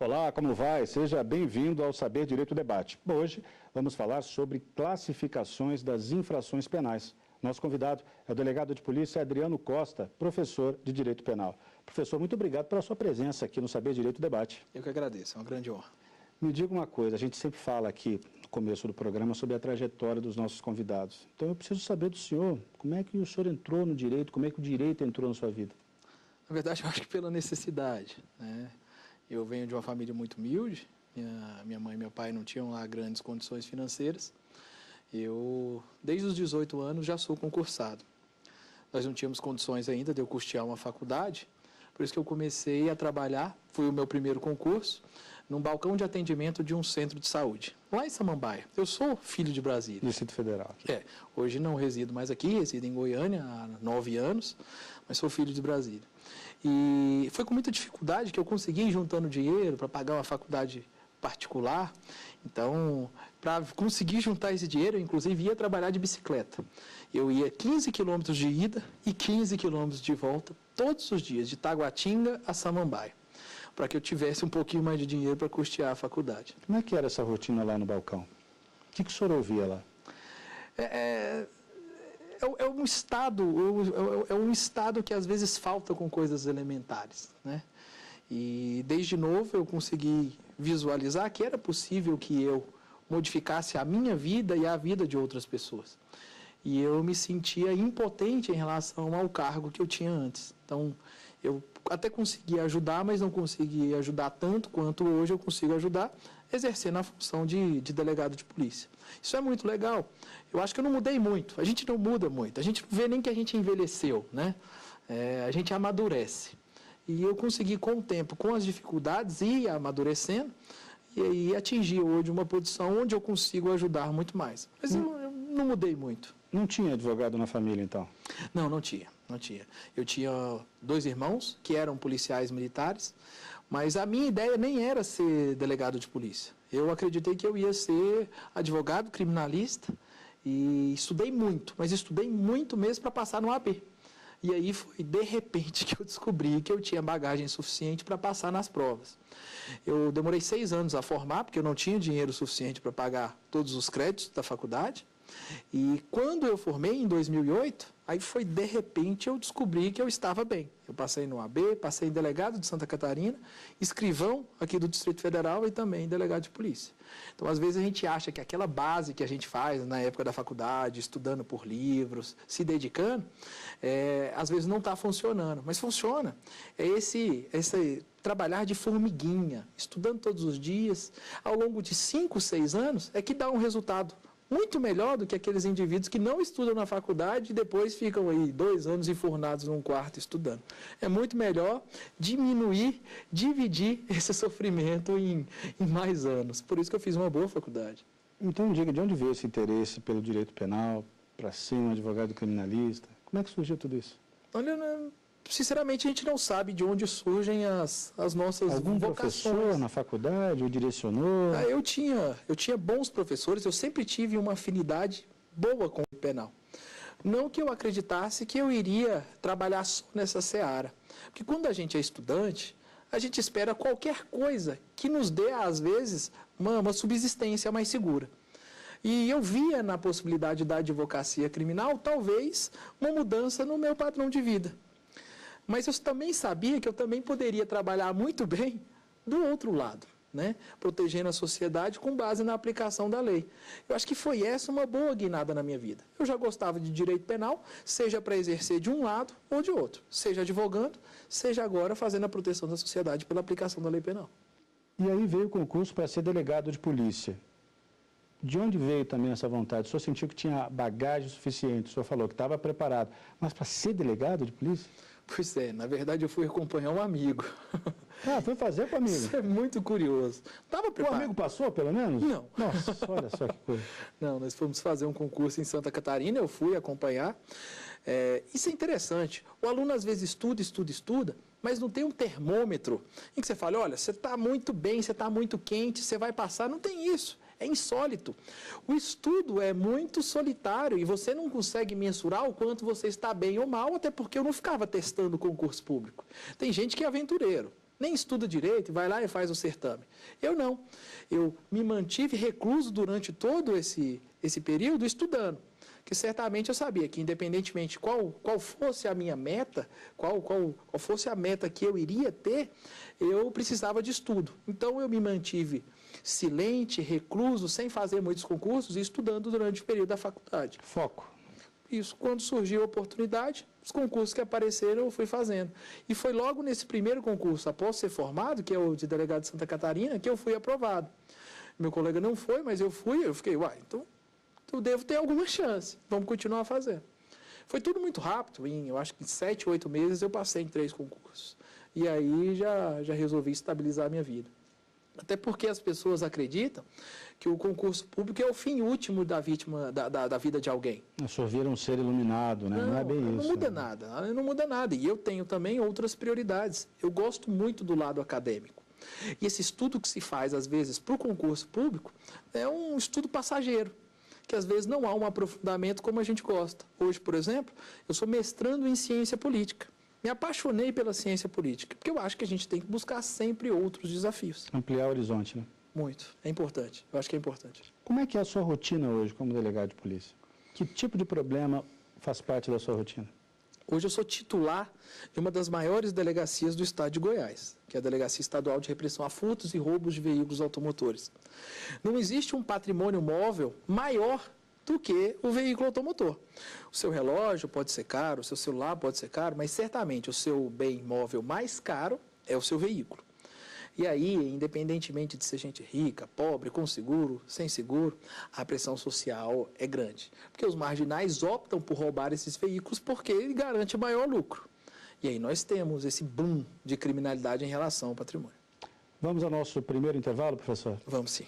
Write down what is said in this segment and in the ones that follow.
Olá, como vai? Seja bem-vindo ao Saber Direito Debate. Hoje vamos falar sobre classificações das infrações penais. Nosso convidado é o delegado de polícia Adriano Costa, professor de Direito Penal. Professor, muito obrigado pela sua presença aqui no Saber Direito Debate. Eu que agradeço, é uma grande honra. Me diga uma coisa, a gente sempre fala aqui no começo do programa sobre a trajetória dos nossos convidados. Então eu preciso saber do senhor, como é que o senhor entrou no direito, como é que o direito entrou na sua vida? Na verdade, eu acho que pela necessidade, né? Eu venho de uma família muito humilde, minha mãe e meu pai não tinham lá grandes condições financeiras. Eu, desde os 18 anos, já sou concursado. Nós não tínhamos condições ainda de eu custear uma faculdade, por isso que eu comecei a trabalhar, foi o meu primeiro concurso, num balcão de atendimento de um centro de saúde, lá em Samambaia. Eu sou filho de Brasília. Distrito Federal. Hoje não resido mais aqui, resido em Goiânia há 9 anos, mas sou filho de Brasília. E foi com muita dificuldade que eu consegui ir juntando dinheiro para pagar uma faculdade particular. Então, para conseguir juntar esse dinheiro, eu inclusive ia trabalhar de bicicleta. Eu ia 15 quilômetros de ida e 15 quilômetros de volta, todos os dias, de Taguatinga a Samambaia, para que eu tivesse um pouquinho mais de dinheiro para custear a faculdade. Como é que era essa rotina lá no balcão? O que o senhor ouvia lá? É um estado que às vezes falta com coisas elementares, né? E desde novo eu consegui visualizar que era possível que eu modificasse a minha vida e a vida de outras pessoas. E eu me sentia impotente em relação ao cargo que eu tinha antes. Então, eu até conseguia ajudar, mas não conseguia ajudar tanto quanto hoje eu consigo ajudar, exercendo a função de delegado de polícia. Isso é muito legal. Eu acho que eu não mudei muito. A gente não muda muito. A gente não vê nem que a gente envelheceu, né? A gente amadurece. E eu consegui, com o tempo, com as dificuldades, ir amadurecendo e aí atingir hoje uma posição onde eu consigo ajudar muito mais. Mas eu não mudei muito. Não tinha advogado na família, então? Não tinha. Eu tinha 2 irmãos que eram policiais militares, mas a minha ideia nem era ser delegado de polícia. Eu acreditei que eu ia ser advogado criminalista e estudei muito, mas estudei muito mesmo para passar no AB. E aí foi de repente que eu descobri que eu tinha bagagem suficiente para passar nas provas. Eu demorei 6 anos a formar, porque eu não tinha dinheiro suficiente para pagar todos os créditos da faculdade. E quando eu formei, em 2008, aí foi de repente eu descobri que eu estava bem. Eu passei no AB, passei em delegado de Santa Catarina, escrivão aqui do Distrito Federal e também delegado de polícia. Então, às vezes a gente acha que aquela base que a gente faz na época da faculdade, estudando por livros, se dedicando, às vezes não está funcionando, mas funciona. É esse trabalhar de formiguinha, estudando todos os dias, ao longo de 5, 6 anos, é que dá um resultado muito melhor do que aqueles indivíduos que não estudam na faculdade e depois ficam aí 2 anos enfurnados num quarto estudando. É muito melhor diminuir, dividir esse sofrimento em mais anos. Por isso que eu fiz uma boa faculdade. Então, diga, de onde veio esse interesse pelo direito penal, para ser um advogado criminalista? Como é que surgiu tudo isso? Olha, sinceramente, a gente não sabe de onde surgem as nossas Algum vocações. professor na faculdade o direcionou? Eu tinha bons professores, eu sempre tive uma afinidade boa com o penal. Não que eu acreditasse que eu iria trabalhar só nessa seara. Porque quando a gente é estudante, a gente espera qualquer coisa que nos dê, às vezes, uma subsistência mais segura. E eu via na possibilidade da advocacia criminal, talvez, uma mudança no meu padrão de vida. Mas eu também sabia que eu também poderia trabalhar muito bem do outro lado, né? Protegendo a sociedade com base na aplicação da lei. Eu acho que foi essa uma boa guinada na minha vida. Eu já gostava de direito penal, seja para exercer de um lado ou de outro, seja advogando, seja agora fazendo a proteção da sociedade pela aplicação da lei penal. E aí veio o concurso para ser delegado de polícia. De onde veio também essa vontade? O senhor sentiu que tinha bagagem suficiente, o senhor falou que estava preparado, mas para ser delegado de polícia? Pois é, na verdade eu fui acompanhar um amigo. Foi fazer com o amigo? Isso é muito curioso. O amigo passou, pelo menos? Não. Nossa, olha só que coisa. Não, nós fomos fazer um concurso em Santa Catarina, eu fui acompanhar. Isso é interessante. O aluno às vezes estuda, mas não tem um termômetro em que você fala, olha, você está muito bem, você está muito quente, você vai passar. Não tem isso. É insólito. O estudo é muito solitário e você não consegue mensurar o quanto você está bem ou mal, até porque eu não ficava testando o concurso público. Tem gente que é aventureiro. nem estuda direito, vai lá e faz o certame. Eu não. Eu me mantive recluso durante todo esse período estudando. Que certamente eu sabia que, independentemente qual fosse a minha meta, qual fosse a meta que eu iria ter, eu precisava de estudo. Então, eu me mantive silente, recluso, sem fazer muitos concursos e estudando durante o período da faculdade. Foco. Isso, quando surgiu a oportunidade, os concursos que apareceram eu fui fazendo. E foi logo nesse primeiro concurso, após ser formado, que é o de delegado de Santa Catarina, que eu fui aprovado. Meu colega não foi, mas eu fui, eu fiquei, então eu devo ter alguma chance, vamos continuar fazendo. Foi tudo muito rápido, eu acho que em 7, 8 meses eu passei em 3 concursos. E aí já resolvi estabilizar a minha vida. Até porque as pessoas acreditam que o concurso público é o fim último da vítima, da vida de alguém. O senhor vira um ser iluminado, né? Não é bem isso. Não muda nada, não muda nada. E eu tenho também outras prioridades. Eu gosto muito do lado acadêmico. E esse estudo que se faz, às vezes, para o concurso público, é um estudo passageiro, que às vezes não há um aprofundamento como a gente gosta. Hoje, por exemplo, eu sou mestrando em ciência política. Me apaixonei pela ciência política, porque eu acho que a gente tem que buscar sempre outros desafios. Ampliar o horizonte, né? Muito. É importante. Eu acho que é importante. Como é que é a sua rotina hoje como delegado de polícia? Que tipo de problema faz parte da sua rotina? Hoje eu sou titular de uma das maiores delegacias do estado de Goiás, que é a Delegacia Estadual de Repressão a Furtos e Roubos de Veículos Automotores. Não existe um patrimônio móvel maior do que o veículo automotor. O seu relógio pode ser caro, o seu celular pode ser caro, mas certamente o seu bem móvel mais caro é o seu veículo. E aí, independentemente de ser gente rica, pobre, com seguro, sem seguro, a pressão social é grande. Porque os marginais optam por roubar esses veículos porque ele garante maior lucro. E aí nós temos esse boom de criminalidade em relação ao patrimônio. Vamos ao nosso primeiro intervalo, professor? Vamos sim.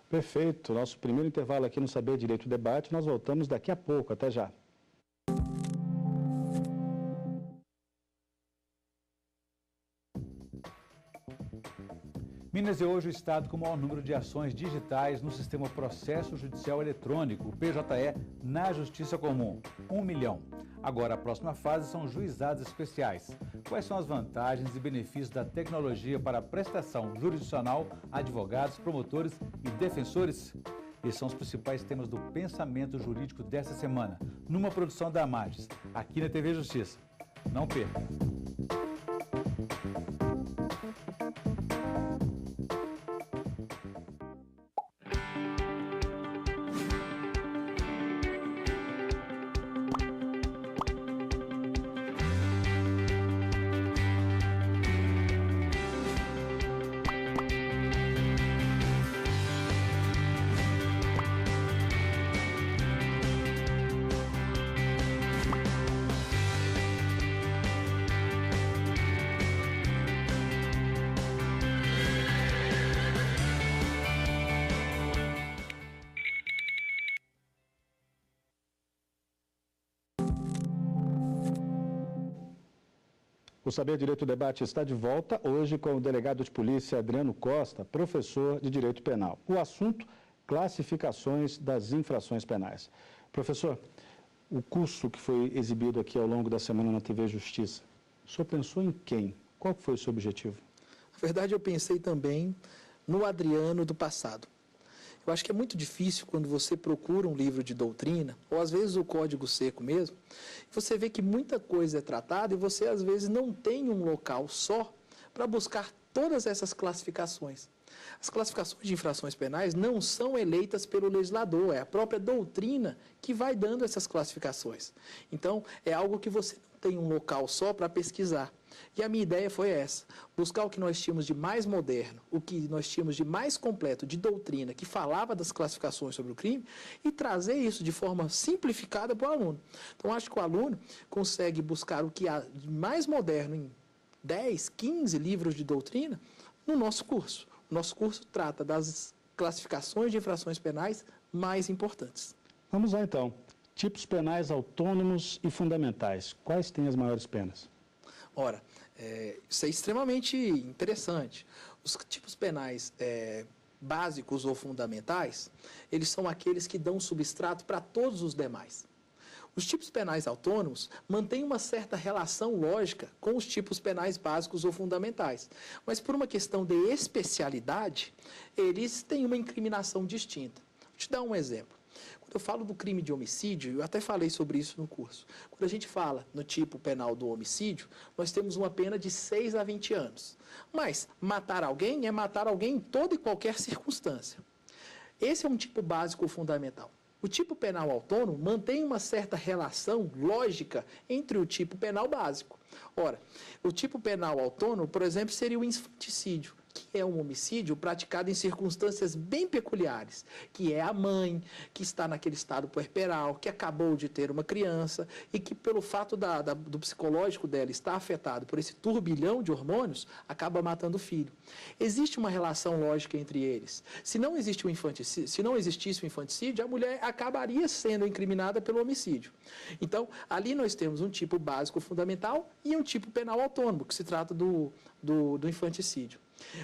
Perfeito. Nosso primeiro intervalo aqui no Saber Direito Debate. Nós voltamos daqui a pouco. Até já. Minas é hoje o estado com o maior número de ações digitais no sistema Processo Judicial Eletrônico, o PJE, na Justiça Comum, 1 milhão. Agora, a próxima fase são juizados especiais. Quais são as vantagens e benefícios da tecnologia para a prestação jurisdicional a advogados, promotores e defensores? Esses são os principais temas do pensamento jurídico desta semana, numa produção da Amages, aqui na TV Justiça. Não perca! O Saber Direito Debate está de volta, hoje com o delegado de polícia Adriano Costa, professor de Direito Penal. O assunto, classificações das infrações penais. Professor, o curso que foi exibido aqui ao longo da semana na TV Justiça, o senhor pensou em quem? Qual foi o seu objetivo? Na verdade, eu pensei também no Adriano do passado. Eu acho que é muito difícil quando você procura um livro de doutrina, ou às vezes o código seco mesmo, você vê que muita coisa é tratada e você às vezes não tem um local só para buscar todas essas classificações. As classificações de infrações penais não são eleitas pelo legislador, é a própria doutrina que vai dando essas classificações. Então, é algo que você não tem um local só para pesquisar. E a minha ideia foi essa, buscar o que nós tínhamos de mais moderno, o que nós tínhamos de mais completo de doutrina, que falava das classificações sobre o crime, e trazer isso de forma simplificada para o aluno. Então, acho que o aluno consegue buscar o que há de mais moderno em 10, 15 livros de doutrina no nosso curso. O nosso curso trata das classificações de infrações penais mais importantes. Vamos lá, então. Tipos penais autônomos e fundamentais. Quais têm as maiores penas? Ora, isso é extremamente interessante. Os tipos penais básicos ou fundamentais, eles são aqueles que dão substrato para todos os demais. Os tipos penais autônomos mantêm uma certa relação lógica com os tipos penais básicos ou fundamentais, mas por uma questão de especialidade, eles têm uma incriminação distinta. Vou te dar um exemplo. Quando eu falo do crime de homicídio, eu até falei sobre isso no curso. Quando a gente fala no tipo penal do homicídio, nós temos uma pena de 6 a 20 anos. Mas matar alguém é matar alguém em toda e qualquer circunstância. Esse é um tipo básico ou fundamental. O tipo penal autônomo mantém uma certa relação lógica entre o tipo penal básico. Ora, o tipo penal autônomo, por exemplo, seria o infanticídio, que é um homicídio praticado em circunstâncias bem peculiares, que é a mãe que está naquele estado puerperal, que acabou de ter uma criança e que, pelo fato do psicológico dela estar afetado por esse turbilhão de hormônios, acaba matando o filho. Existe uma relação lógica entre eles. Se não existisse o infanticídio, a mulher acabaria sendo incriminada pelo homicídio. Então, ali nós temos um tipo básico fundamental e um tipo penal autônomo, que se trata do infanticídio.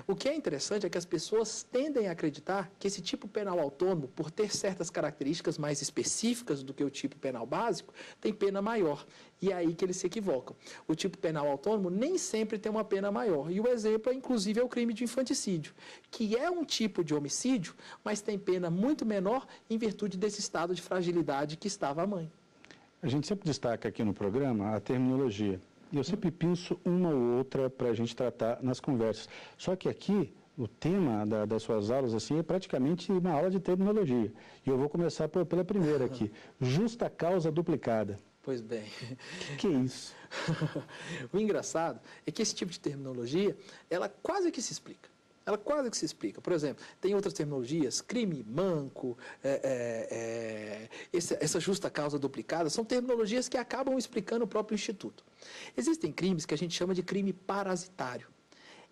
O que é interessante é que as pessoas tendem a acreditar que esse tipo penal autônomo, por ter certas características mais específicas do que o tipo penal básico, tem pena maior. E é aí que eles se equivocam. O tipo penal autônomo nem sempre tem uma pena maior. E o exemplo, inclusive, é o crime de infanticídio, que é um tipo de homicídio, mas tem pena muito menor em virtude desse estado de fragilidade que estava a mãe. A gente sempre destaca aqui no programa a terminologia. E eu sempre penso uma ou outra para a gente tratar nas conversas. Só que aqui, o tema das suas aulas assim, é praticamente uma aula de terminologia. E eu vou começar pela primeira aqui. Justa causa duplicada. Pois bem. O que é isso? O engraçado é que esse tipo de terminologia, ela quase que se explica. Ela quase que se explica. Por exemplo, tem outras terminologias, crime manco, essa justa causa duplicada, são terminologias que acabam explicando o próprio Instituto. Existem crimes que a gente chama de crime parasitário.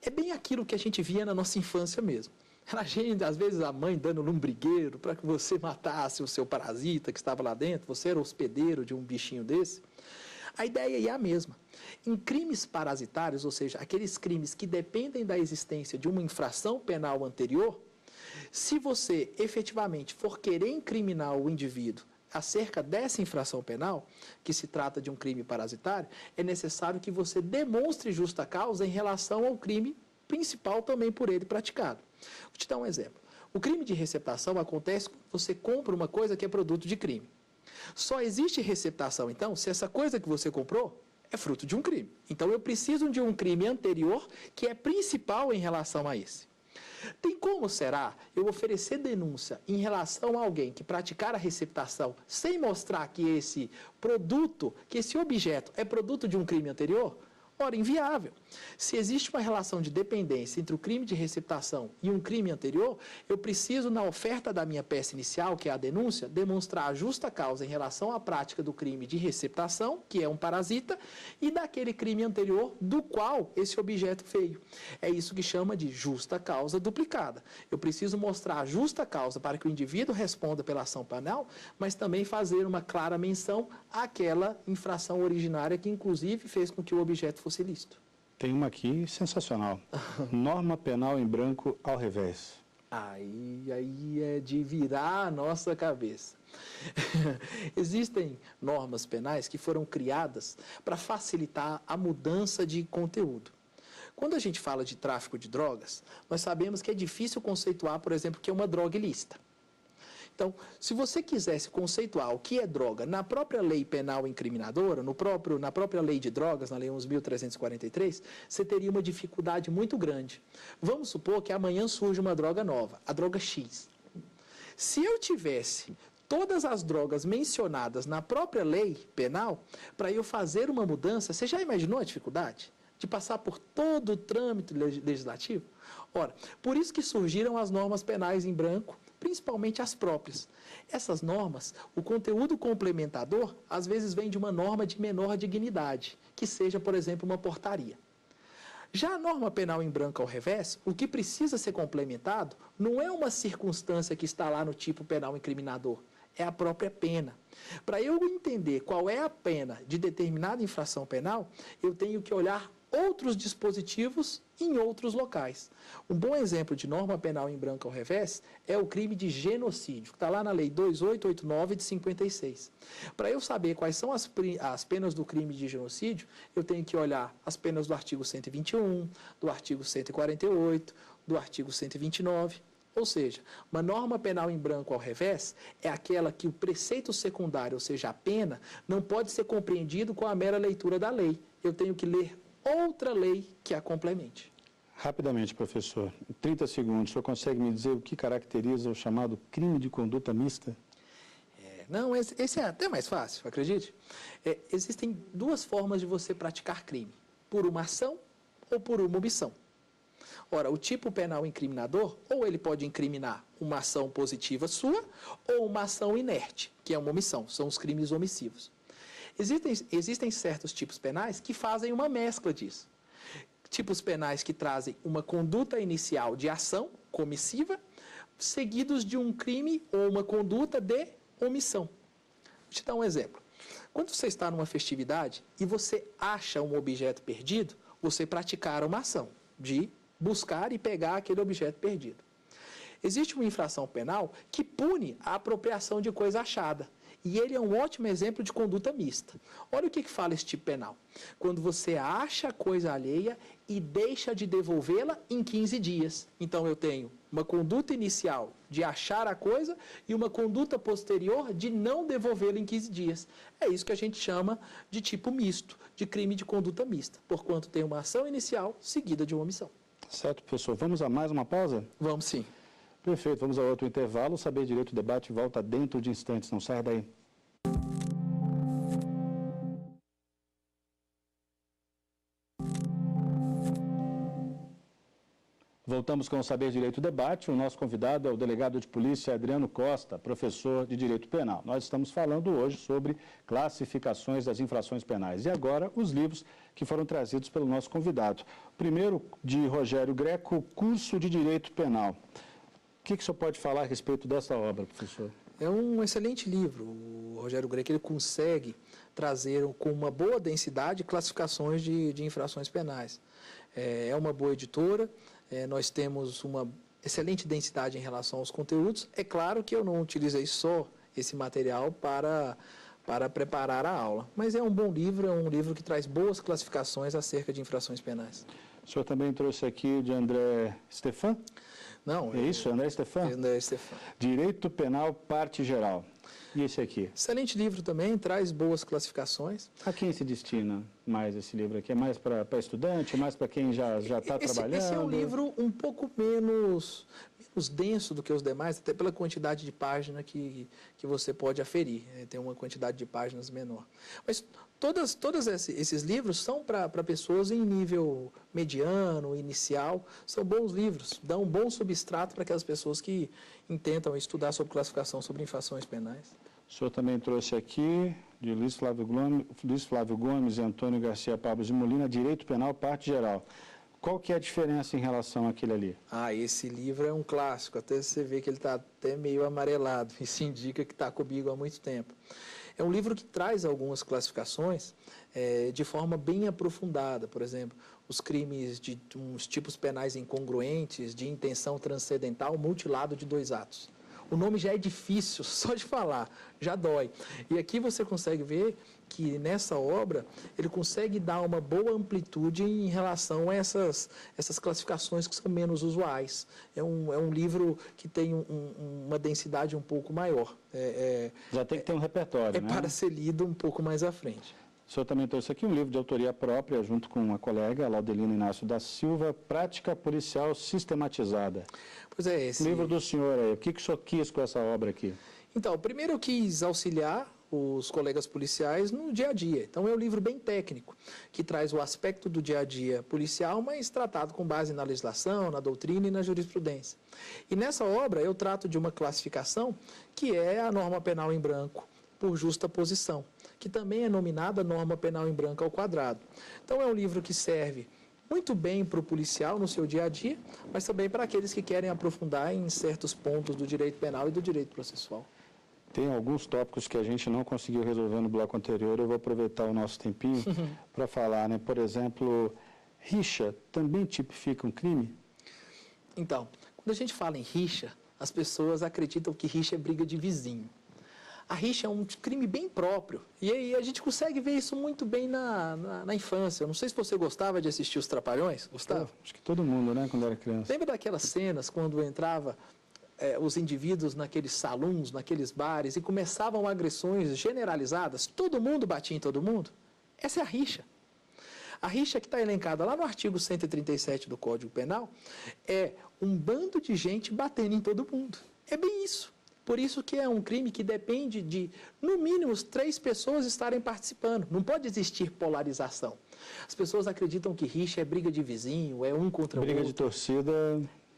É bem aquilo que a gente via na nossa infância mesmo. Era a gente, às vezes, a mãe dando lombrigueiro para que você matasse o seu parasita que estava lá dentro, você era hospedeiro de um bichinho desse. A ideia é a mesma. Em crimes parasitários, ou seja, aqueles crimes que dependem da existência de uma infração penal anterior, se você efetivamente for querer incriminar o indivíduo acerca dessa infração penal, que se trata de um crime parasitário, é necessário que você demonstre justa causa em relação ao crime principal também por ele praticado. Vou te dar um exemplo. O crime de receptação acontece quando você compra uma coisa que é produto de crime. Só existe receptação, então, se essa coisa que você comprou é fruto de um crime. Então, eu preciso de um crime anterior que é principal em relação a esse. Tem como, será, eu oferecer denúncia em relação a alguém que praticar a receptação sem mostrar que esse produto, que esse objeto é produto de um crime anterior? Ora, inviável. Se existe uma relação de dependência entre o crime de receptação e um crime anterior, eu preciso, na oferta da minha peça inicial, que é a denúncia, demonstrar a justa causa em relação à prática do crime de receptação, que é um parasita, e daquele crime anterior do qual esse objeto veio. É isso que chama de justa causa duplicada. Eu preciso mostrar a justa causa para que o indivíduo responda pela ação penal, mas também fazer uma clara menção àquela infração originária que, inclusive, fez com que o objeto fosse ilícito. Tem uma aqui sensacional. Norma penal em branco ao revés. Aí é de virar a nossa cabeça. Existem normas penais que foram criadas para facilitar a mudança de conteúdo. Quando a gente fala de tráfico de drogas, nós sabemos que é difícil conceituar, por exemplo, o que é uma droga ilícita. Então, se você quisesse conceituar o que é droga na própria lei penal incriminadora, na própria lei de drogas, na lei 11.343, você teria uma dificuldade muito grande. Vamos supor que amanhã surge uma droga nova, a droga X. Se eu tivesse todas as drogas mencionadas na própria lei penal, para eu fazer uma mudança, você já imaginou a dificuldade de passar por todo o trâmite legislativo? Ora, por isso que surgiram as normas penais em branco, principalmente as próprias. Essas normas, o conteúdo complementador, às vezes vem de uma norma de menor dignidade, que seja, por exemplo, uma portaria. Já a norma penal em branco ao revés, o que precisa ser complementado não é uma circunstância que está lá no tipo penal incriminador, é a própria pena. Para eu entender qual é a pena de determinada infração penal, eu tenho que olhar outros dispositivos em outros locais. Um bom exemplo de norma penal em branco ao revés é o crime de genocídio, que está lá na Lei 2889 de 56. Para eu saber quais são as penas do crime de genocídio, eu tenho que olhar as penas do artigo 121, do artigo 148, do artigo 129. Ou seja, uma norma penal em branco ao revés é aquela que o preceito secundário, ou seja, a pena, não pode ser compreendido com a mera leitura da lei. Eu tenho que ler outra lei que a complemente. Rapidamente, professor, em 30 segundos, o senhor consegue me dizer o que caracteriza o chamado crime de conduta mista? Não, esse é até mais fácil, acredite. Existem duas formas de você praticar crime, por uma ação ou por uma omissão. Ora, o tipo penal incriminador, ou ele pode incriminar uma ação positiva sua, ou uma ação inerte, que é uma omissão, são os crimes omissivos. Existem certos tipos penais que fazem uma mescla disso. Tipos penais que trazem uma conduta inicial de ação comissiva, seguidos de um crime ou uma conduta de omissão. Vou te dar um exemplo. Quando você está numa festividade e você acha um objeto perdido, você praticar uma ação de buscar e pegar aquele objeto perdido. Existe uma infração penal que pune a apropriação de coisa achada. E ele é um ótimo exemplo de conduta mista. Olha o que fala esse tipo penal. Quando você acha coisa alheia e deixa de devolvê-la em 15 dias. Então eu tenho uma conduta inicial de achar a coisa e uma conduta posterior de não devolvê-la em 15 dias. É isso que a gente chama de tipo misto, de crime de conduta mista, porquanto tem uma ação inicial seguida de uma omissão. Certo, professor. Vamos a mais uma pausa? Vamos sim. Perfeito. Vamos a outro intervalo. O Saber Direito Debate volta dentro de instantes. Não saia daí. Voltamos com o Saber Direito Debate. O nosso convidado é o delegado de polícia Adriano Costa, professor de Direito Penal. Nós estamos falando hoje sobre classificações das infrações penais. E agora, os livros que foram trazidos pelo nosso convidado. O primeiro, de Rogério Greco, Curso de Direito Penal. O que o senhor pode falar a respeito dessa obra, professor? É um excelente livro. O Rogério Greco ele consegue trazer com uma boa densidade classificações de infrações penais. É uma boa editora. Nós temos uma excelente densidade em relação aos conteúdos. É claro que eu não utilizei só esse material para preparar a aula, mas é um bom livro, é um livro que traz boas classificações acerca de infrações penais. O senhor também trouxe aqui de André Stefan? Não. É isso, André Stefan? André Stefan. Direito Penal, Parte Geral. E esse aqui? Excelente livro também, traz boas classificações. A quem se destina mais esse livro aqui? É mais para estudante, mais para quem já está trabalhando? Esse é um livro um pouco menos denso do que os demais, até pela quantidade de páginas que você pode aferir. Tem uma quantidade de páginas menor. Mas todos esses livros são para pessoas em nível mediano, inicial. São bons livros, dão um bom substrato para aquelas pessoas que intentam estudar sobre classificação sobre infrações penais. O senhor também trouxe aqui, de Luiz Flávio Gomes e Antônio Garcia Pablo de Molina, Direito Penal, Parte Geral. Qual que é a diferença em relação àquele ali? Esse livro é um clássico, até você vê que ele está até meio amarelado, isso indica que está comigo há muito tempo. É um livro que traz algumas classificações de forma bem aprofundada, por exemplo, os crimes de uns tipos penais incongruentes, de intenção transcendental, mutilado de 2 atos. O nome já é difícil, só de falar, já dói. E aqui você consegue ver que nessa obra ele consegue dar uma boa amplitude em relação a essas classificações que são menos usuais. É um livro que tem uma densidade um pouco maior. Já tem que ter um repertório, né? Para ser lido um pouco mais à frente. O senhor também trouxe aqui um livro de autoria própria, junto com uma colega, Laudelino Inácio da Silva, Prática Policial Sistematizada. Pois é, esse... Livro do senhor aí, o que o senhor quis com essa obra aqui? Então, primeiro eu quis auxiliar os colegas policiais no dia a dia. Então é um livro bem técnico, que traz o aspecto do dia a dia policial, mas tratado com base na legislação, na doutrina e na jurisprudência. E nessa obra eu trato de uma classificação que é a norma penal em branco por justa posição, que também é nominada norma penal em branco ao quadrado. Então é um livro que serve muito bem para o policial no seu dia a dia, mas também para aqueles que querem aprofundar em certos pontos do direito penal e do direito processual. Tem alguns tópicos que a gente não conseguiu resolver no bloco anterior, eu vou aproveitar o nosso tempinho para falar, né? Por exemplo, Rixa também tipifica um crime? Então, quando a gente fala em rixa, as pessoas acreditam que rixa é briga de vizinho. A rixa é um crime bem próprio. E aí a gente consegue ver isso muito bem na infância. Eu não sei se você gostava de assistir Os Trapalhões. Gostava? Acho que todo mundo, né, quando era criança. Lembra daquelas cenas quando entrava os indivíduos naqueles salões, naqueles bares, e começavam agressões generalizadas? Todo mundo batia em todo mundo? Essa é a rixa. A rixa que está elencada lá no artigo 137 do Código Penal é um bando de gente batendo em todo mundo. É bem isso. Por isso que é um crime que depende de, no mínimo, 3 pessoas estarem participando. Não pode existir polarização. As pessoas acreditam que rixa é briga de vizinho, é um contra o outro. Briga de torcida...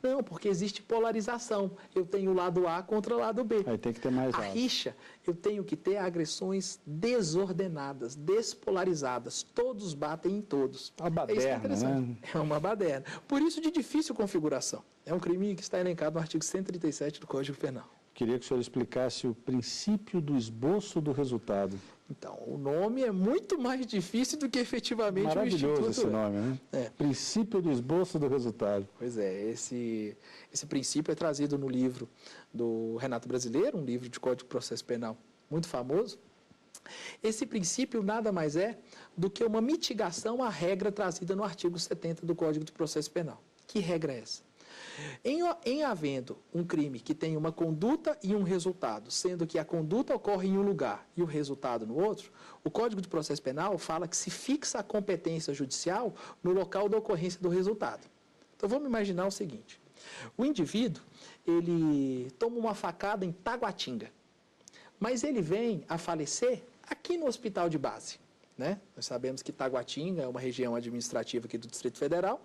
Não, porque existe polarização. Eu tenho o lado A contra o lado B. Aí tem que ter mais A lados. rixa, eu tenho que ter agressões desordenadas, despolarizadas. Todos batem em todos. Uma baderna, né? É uma baderna. Por isso, de difícil configuração. É um crime que está elencado no artigo 137 do Código Penal. Queria que o senhor explicasse o princípio do esboço do resultado. Então, o nome é muito mais difícil do que efetivamente o Instituto. Maravilhoso esse nome, né? É. Princípio do esboço do resultado. Pois é, esse princípio é trazido no livro do Renato Brasileiro, um livro de Código de Processo Penal muito famoso. Esse princípio nada mais é do que uma mitigação à regra trazida no artigo 70 do Código de Processo Penal. Que regra é essa? Em havendo um crime que tem uma conduta e um resultado, sendo que a conduta ocorre em um lugar e o resultado no outro, o Código de Processo Penal fala que se fixa a competência judicial no local da ocorrência do resultado. Então vamos imaginar o seguinte: o indivíduo, ele toma uma facada em Taguatinga, mas ele vem a falecer aqui no hospital de base. Né? Nós sabemos que Taguatinga é uma região administrativa aqui do Distrito Federal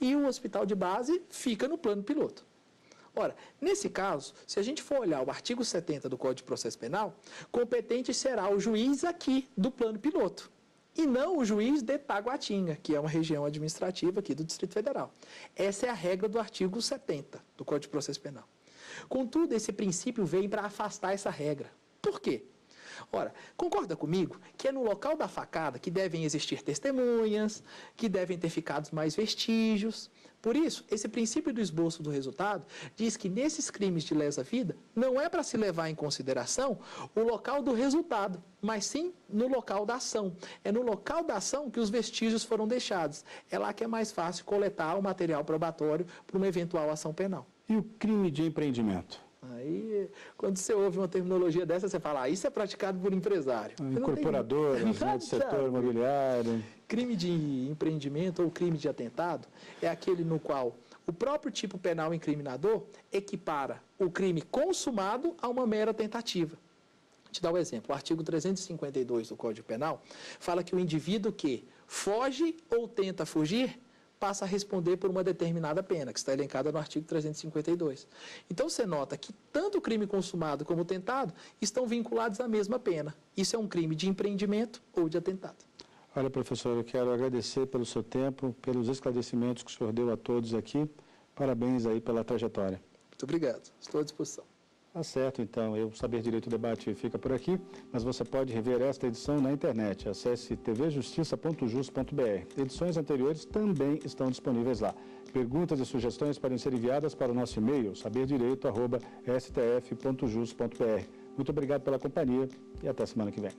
e o hospital de base fica no plano piloto. Ora, nesse caso, se a gente for olhar o artigo 70 do Código de Processo Penal, competente será o juiz aqui do plano piloto e não o juiz de Taguatinga, que é uma região administrativa aqui do Distrito Federal. Essa é a regra do artigo 70 do Código de Processo Penal. Contudo, esse princípio vem para afastar essa regra. Por quê? Ora, concorda comigo que é no local da facada que devem existir testemunhas, que devem ter ficado mais vestígios. Por isso, esse princípio do esboço do resultado diz que nesses crimes de lesa vida não é para se levar em consideração o local do resultado, mas sim no local da ação. É no local da ação que os vestígios foram deixados. É lá que é mais fácil coletar o material probatório para uma eventual ação penal. E o crime de empreendimento? Aí, quando você ouve uma terminologia dessa, você fala, isso é praticado por empresário. Incorporadoras, né, do setor imobiliário. Crime de empreendimento ou crime de atentado é aquele no qual o próprio tipo penal incriminador equipara o crime consumado a uma mera tentativa. Vou te dar um exemplo. O artigo 352 do Código Penal fala que o indivíduo que foge ou tenta fugir passa a responder por uma determinada pena, que está elencada no artigo 352. Então, você nota que tanto o crime consumado como o tentado estão vinculados à mesma pena. Isso é um crime de empreendimento ou de atentado. Olha, professor, eu quero agradecer pelo seu tempo, pelos esclarecimentos que o senhor deu a todos aqui. Parabéns aí pela trajetória. Muito obrigado. Estou à disposição. Tá certo, então. O Saber Direito Debate fica por aqui, mas você pode rever esta edição na internet. Acesse tvjustiça.jus.br. Edições anteriores também estão disponíveis lá. Perguntas e sugestões podem ser enviadas para o nosso e-mail, saberdireito@stf.jus.br. Muito obrigado pela companhia e até semana que vem.